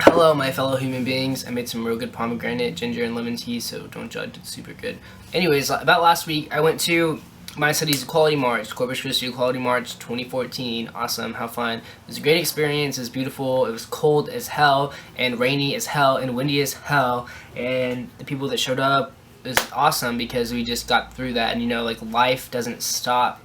Hello, my fellow human beings. I made some real good pomegranate, ginger, and lemon tea, so don't judge. It's super good. Anyways, about last week, I went to my city's Equality March, Corpus Christi Equality March 2014. Awesome, how fun. It was a great experience. It was beautiful. It was cold as hell, and rainy as hell, and windy as hell. And the people that showed up, it was awesome because we just got through that. And you know, like, life doesn't stop.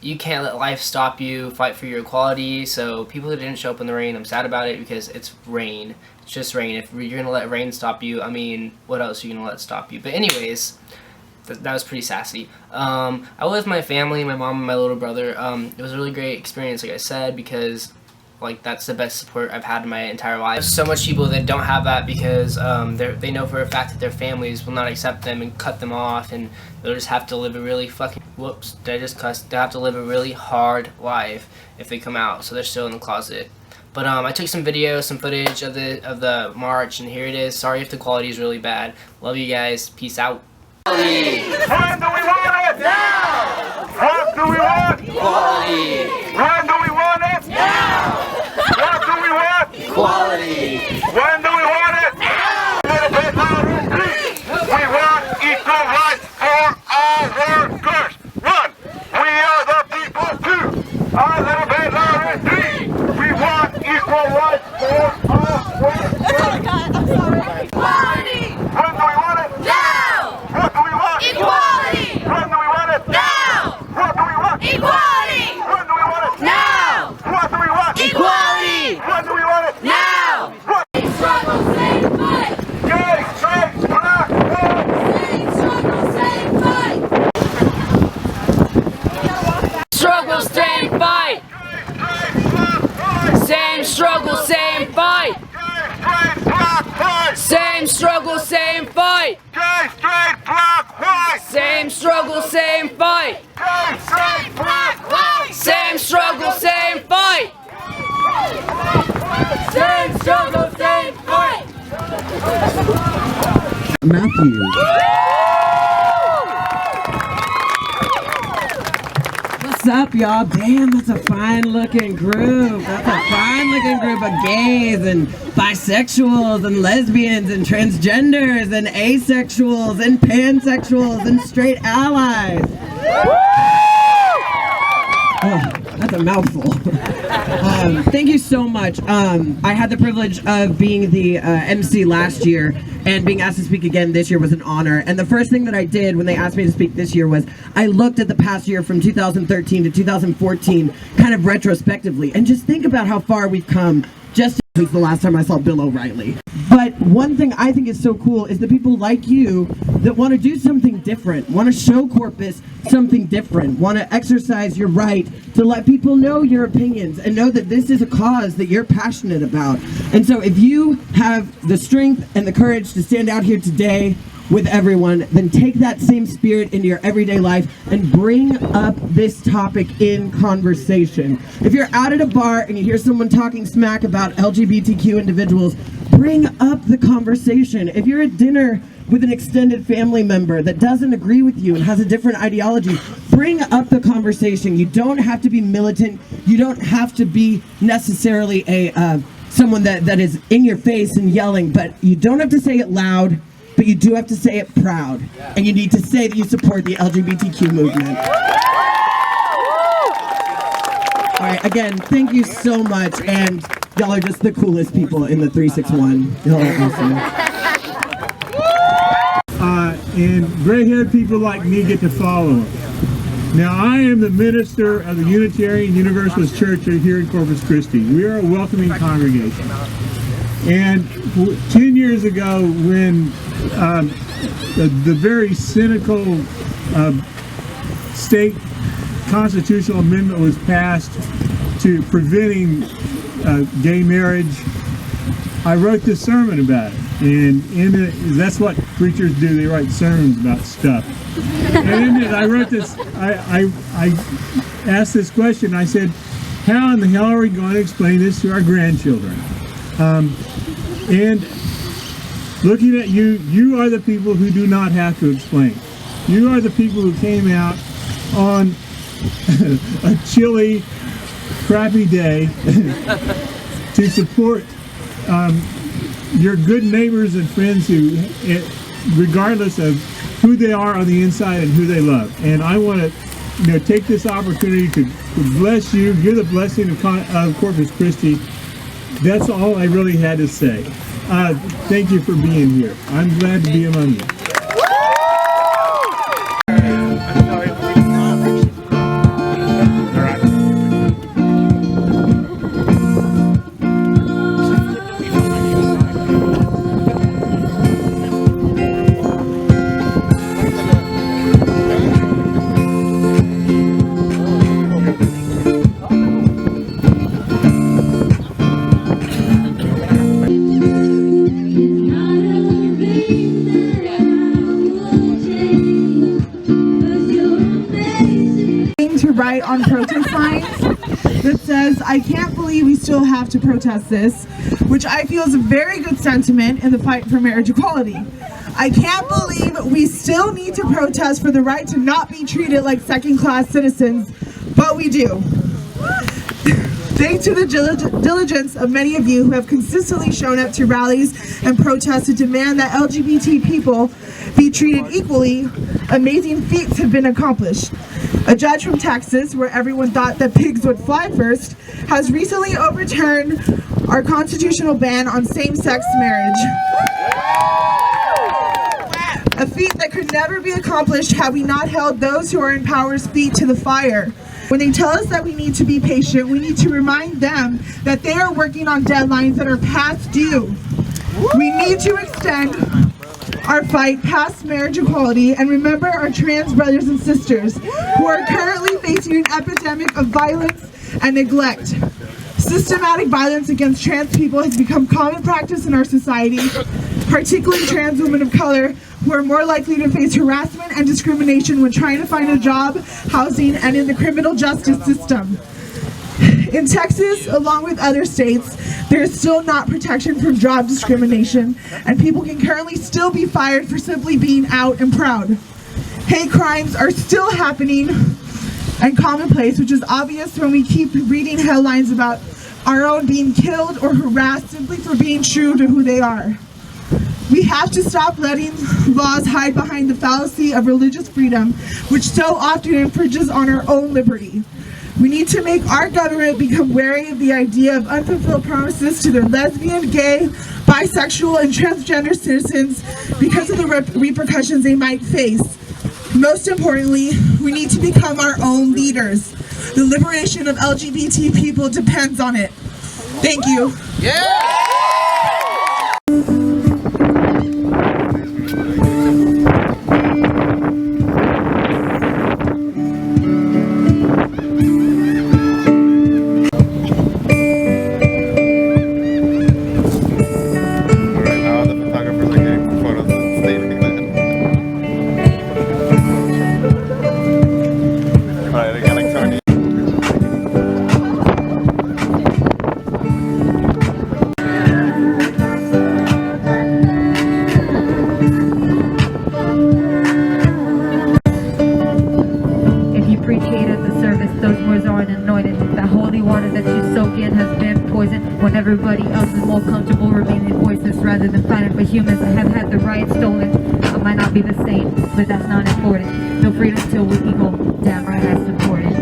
You can't let life stop you. Fight for your equality. So people that didn't show up in the rain, I'm sad about it because it's rain. It's just rain. If you're gonna let rain stop you, I mean, what else are you gonna let stop you? But anyways, that was pretty sassy. I was with my family, my mom and my little brother. It was a really great experience, like I said, because like that's the best support I've had in my entire life. There's so much people that don't have that because they know for a fact that their families will not accept them and cut them off, and they'll just have to live a really whoops, did I just cuss? They have to live a really hard life if they come out, so they're still in the closet. But I took some video, some footage of the march, and here it is. Sorry if the quality is really bad. Love you guys. Peace out. When do we want it? Now! What do we want? Equality. When do we want it? Now! What do we want? Equality. When do we want it? Now! A little bit louder, please. We want equal rights for all workers. One, we are the people. Two, a little bit louder, three. We want equal rights for all workers. Oh God, I'm sorry. Equality! When do we want it? Now! What do we want? Equality! When do we want it? Now! What do we want? Equality! When do we want it? Now! What do we want? Equality! When do we want it? Now! What? Same struggle, same fight! Gay, straight, black, white. Same struggle, same fight! Struggle, same fight. Same struggle, same fight. Gay, straight, black, white. Same struggle, same fight. Gay, straight, black, white. Same struggle, same fight. Gay, straight, black, white. Same struggle, same fight. Same struggle, same fight. Matthew. What's up, y'all? Damn, that's a fine-looking group. That's a fine-looking group of gays and bisexuals and lesbians and transgenders and asexuals and pansexuals and straight allies. Oh, that's a mouthful. Thank you so much. I had the privilege of being the MC last year, and being asked to speak again this year was an honor. And the first thing that I did when they asked me to speak this year was I looked at the past year from 2013 to 2014 kind of retrospectively, and just think about how far we've come just since the last time I saw Bill O'Reilly. But one thing I think is so cool is the people like you that want to do something different, want to show Corpus something different, want to exercise your right to let people know your opinions and know that this is a cause that you're passionate about. And so if you have the strength and the courage to stand out here today with everyone, then take that same spirit into your everyday life and bring up this topic in conversation. If you're out at a bar and you hear someone talking smack about LGBTQ individuals, bring up the conversation. If you're at dinner with an extended family member that doesn't agree with you and has a different ideology, bring up the conversation. You don't have to be militant. You don't have to be necessarily a someone that is in your face and yelling, but you don't have to say it loud. But you do have to say it proud, and you need to say that you support the LGBTQ movement. All right, again, thank you so much, and y'all are just the coolest people in the 361. Y'all are awesome. And gray-haired people like me get to follow him. Now, I am the minister of the Unitarian Universalist Church here in Corpus Christi. We are a welcoming congregation. And 10 years ago, when the very cynical state constitutional amendment was passed to preventing gay marriage, I wrote this sermon about it. And in it, that's what preachers do, they write sermons about stuff. And in it, I wrote this, I asked this question, I said, how in the hell are we going to explain this to our grandchildren? And looking at you, you are the people who do not have to explain. You are the people who came out on a chilly, crappy day to support you're good neighbors and friends who, regardless of who they are on the inside and who they love. And I want to, take this opportunity to bless you. You're the blessing of Corpus Christi. That's all I really had to say. Thank you for being here. I'm glad to be among you. To write on protest signs that says, "I can't believe we still have to protest this," which I feel is a very good sentiment in the fight for marriage equality. I can't believe we still need to protest for the right to not be treated like second-class citizens, but we do. Thanks to the diligence of many of you who have consistently shown up to rallies and protests to demand that LGBT people be treated equally, amazing feats have been accomplished. A judge from Texas, where everyone thought that pigs would fly first, has recently overturned our constitutional ban on same-sex marriage. A feat that could never be accomplished had we not held those who are in power's feet to the fire. When they tell us that we need to be patient, we need to remind them that they are working on deadlines that are past due. We need to extend our fight past marriage equality and remember our trans brothers and sisters who are currently facing an epidemic of violence and neglect. Systematic violence against trans people has become common practice in our society, particularly trans women of color who are more likely to face harassment and discrimination when trying to find a job, housing, and in the criminal justice system. In Texas, along with other states, there is still not protection from job discrimination, and people can currently still be fired for simply being out and proud. Hate crimes are still happening and commonplace, which is obvious when we keep reading headlines about our own being killed or harassed simply for being true to who they are. We have to stop letting laws hide behind the fallacy of religious freedom, which so often infringes on our own liberty. We need to make our government become wary of the idea of unfulfilled promises to their lesbian, gay, bisexual, and transgender citizens because of the repercussions they might face. Most importantly, we need to become our own leaders. The liberation of LGBT people depends on it. Thank you. When everybody else is more comfortable remaining voiceless rather than fighting for humans that have had their rights stolen. It might not be the same, but that's not important. No freedom till we're equal. Damn right I support it.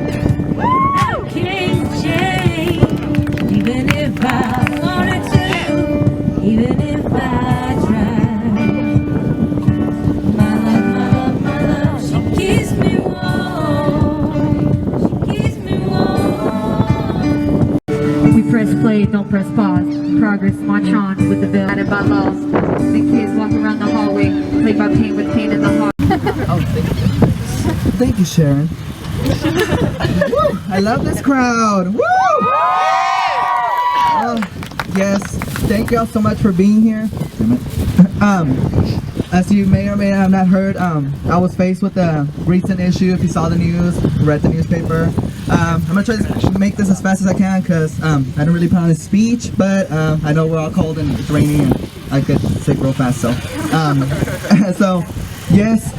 I can't change, even if I wanted to, even if I tried. My love, she keeps me warm, she keeps me warm. We press play, don't press pause. Progress, march on with the veil added by laws. The kids walk around the hallway, plagued by pain with pain in the heart. Oh, thank you, Sharon. I love this crowd. Woo! Yes, thank y'all so much for being here. As you may or may have not heard, I was faced with a recent issue. If you saw the news, read the newspaper. I'm gonna try to make this as fast as I can because I didn't really plan on a speech, but I know we're all cold and it's raining and I could say real fast. So, so yes,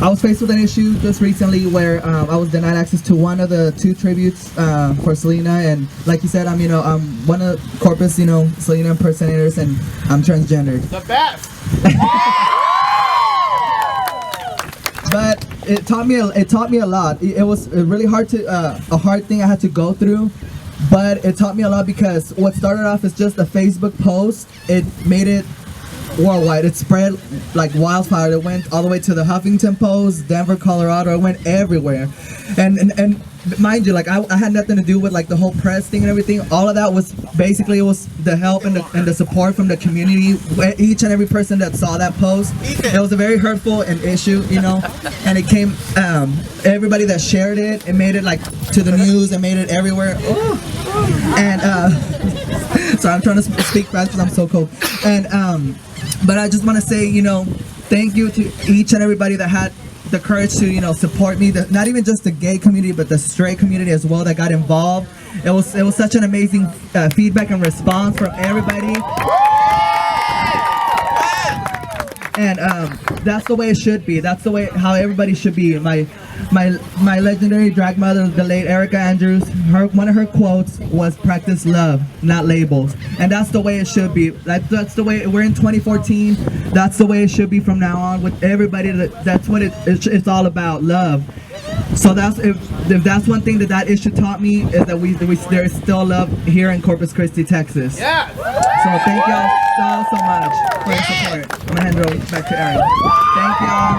I was faced with an issue just recently where I was denied access to one of the 2 tributes for Selena, and like you said, I'm one of Corpus, Selena impersonators, and I'm transgendered. The best. But it taught me a lot. It was really hard a hard thing I had to go through, but it taught me a lot because what started off as just a Facebook post, it made it worldwide. It spread like wildfire. It went all the way to the Huffington Post, Denver, Colorado. It went everywhere, and mind you, like I had nothing to do with like the whole press thing and everything. All of that was basically, it was the help and the support from the community. Each and every person that saw that post, it was a very hurtful and issue, and it came everybody that shared it. It made it like to the news and made it everywhere. And so I'm trying to speak fast because I'm so cold. And but I just want to say, thank you to each and everybody that had the courage to, support me. Not even just the gay community, but the straight community as well that got involved. It was such an amazing feedback and response from everybody. And that's the way it should be. That's the way how everybody should be. My legendary drag mother, the late Erica Andrews, one of her quotes was "Practice love, not labels," and that's the way it should be. That's the way we're in 2014. That's the way it should be from now on with everybody. That's what it's all about, love. So that's if that's one thing that issue taught me, is that there is still love here in Corpus Christi, Texas. Yeah. So thank y'all so much for your support. I'm gonna hand it over back to Aaron. Thank y'all.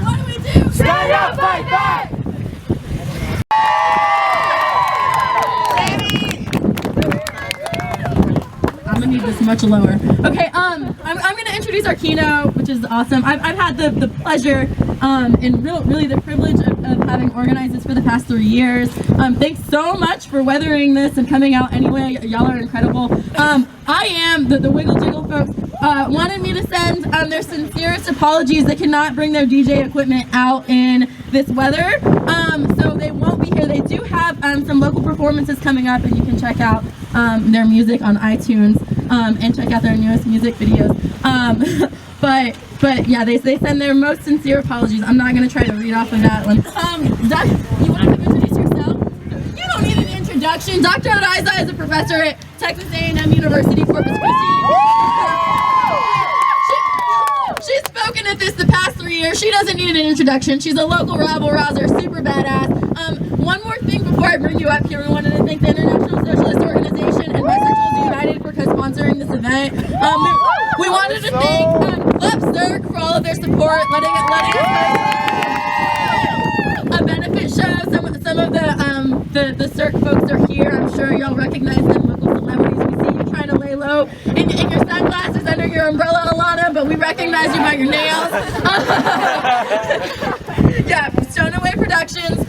What do we do? Stand up, fight back! I'm gonna need this much lower. Okay, I'm gonna introduce our keynote, which is awesome. I've had the pleasure and really the privilege of having organized this for the past 3 years. Thanks so much for weathering this and coming out anyway. Y'all are incredible. I am the Wiggle Jiggle folks wanted me to send their sincerest apologies. They cannot bring their DJ equipment out in this weather, so they won't be here. They do have some local performances coming up, and you can check out their music on iTunes and check out their newest music videos. But yeah, they send their most sincere apologies. I'm not gonna try to read off of that one. Doc, you want to introduce yourself? You don't need an introduction. Dr. Odaiza is a professor at Texas A&M University, Corpus Christi. She's spoken at this the past 3 years. She doesn't need an introduction. She's a local rabble-rouser, super badass. One more thing before I bring you up here. We wanted to thank the International Socialist Organization and Bisexuals United for co-sponsoring this event. We wanted to thank Club Cirque for all of their support, letting us a benefit show. Some of the Cirque folks are here. I'm sure y'all recognize them, local celebrities. We see you trying to lay low in your sunglasses under your umbrella, Alana, but we recognize you by your nails. Yeah, Stoneway Productions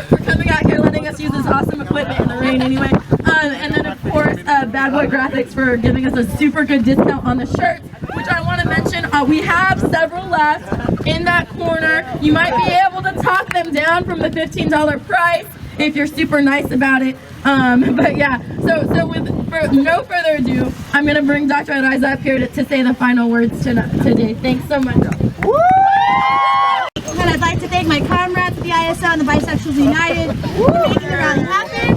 for coming out here, letting us use this awesome equipment in the rain anyway. And then of course, Bad Boy Graphics for giving us a super good discount on the shirts, which I want to mention, we have several left in that corner. You might be able to talk them down from the $15 price if you're super nice about it. But yeah, so for no further ado, I'm gonna bring Dr. Odaiza up here to say the final words today. Thanks so much. And I'd like to thank my comrades at the ISO and the Bisexuals United for making the rally happen.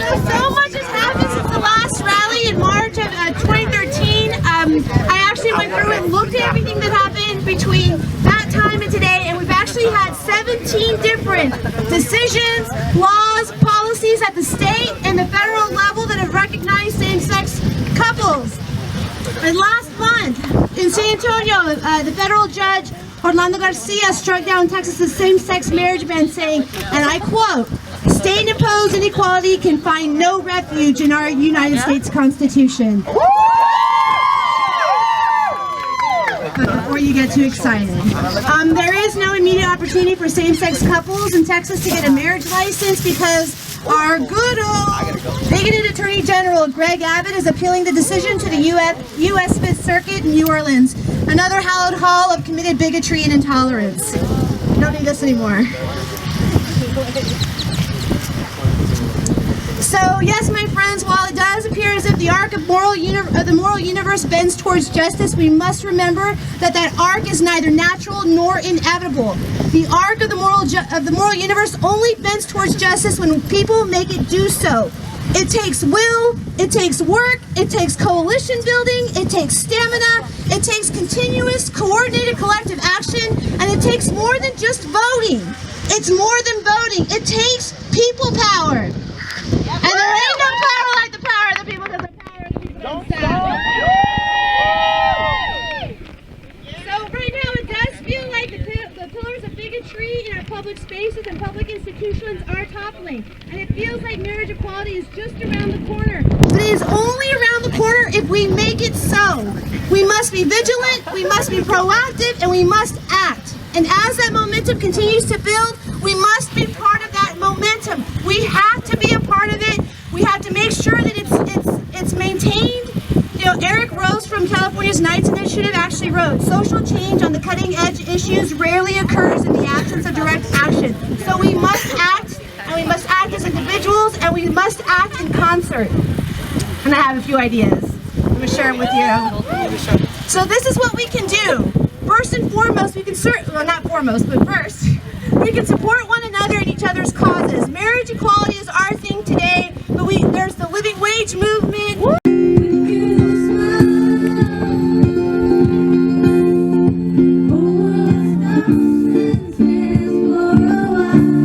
So much has happened since the last rally in March of 2013. I actually went through and looked at everything that happened between that time and today, and we've actually had 17 different decisions, laws, policies at the state and the federal level that have recognized same-sex couples. And last month in San Antonio, the federal judge Orlando Garcia struck down Texas's same-sex marriage ban, saying, and I quote, "State-imposed inequality can find no refuge in our United States Constitution." Before you get too excited, there is no immediate opportunity for same-sex couples in Texas to get a marriage license because our good old bigoted Attorney General Greg Abbott is appealing the decision to the U.S. Fifth Circuit in New Orleans, another hallowed hall of committed bigotry and intolerance. We don't need this anymore. So yes, my friends, while it does appear as if the arc of the moral universe bends towards justice, we must remember that that arc is neither natural nor inevitable. The arc of the moral universe only bends towards justice when people make it do so. It takes will, it takes work, it takes coalition building, it takes stamina, it takes continuous, coordinated collective action, and it takes more than just voting. It's more than voting. It takes people power. And there ain't no power like the power of the people, because the power of the people don't stop. So right now it does feel like the pillars of bigotry in our public spaces and public institutions are toppling. And it feels like marriage equality is just around the corner. But it is only around the corner if we make it so. We must be vigilant, we must be proactive, and we must act. And as that momentum continues to build, we must be part of that momentum. We have to be a part of it. We have to make sure that it's maintained. You know, Eric Rose from California's Knights Initiative actually wrote, social change on the cutting edge issues rarely occurs in the absence of direct action. So we must act, and we must act as individuals, and we must act in concert. And I have a few ideas. I'm going to share them with you. So this is what we can do. First and foremost, we can well, not foremost, but first, we can support one another in each other's causes. Marriage equality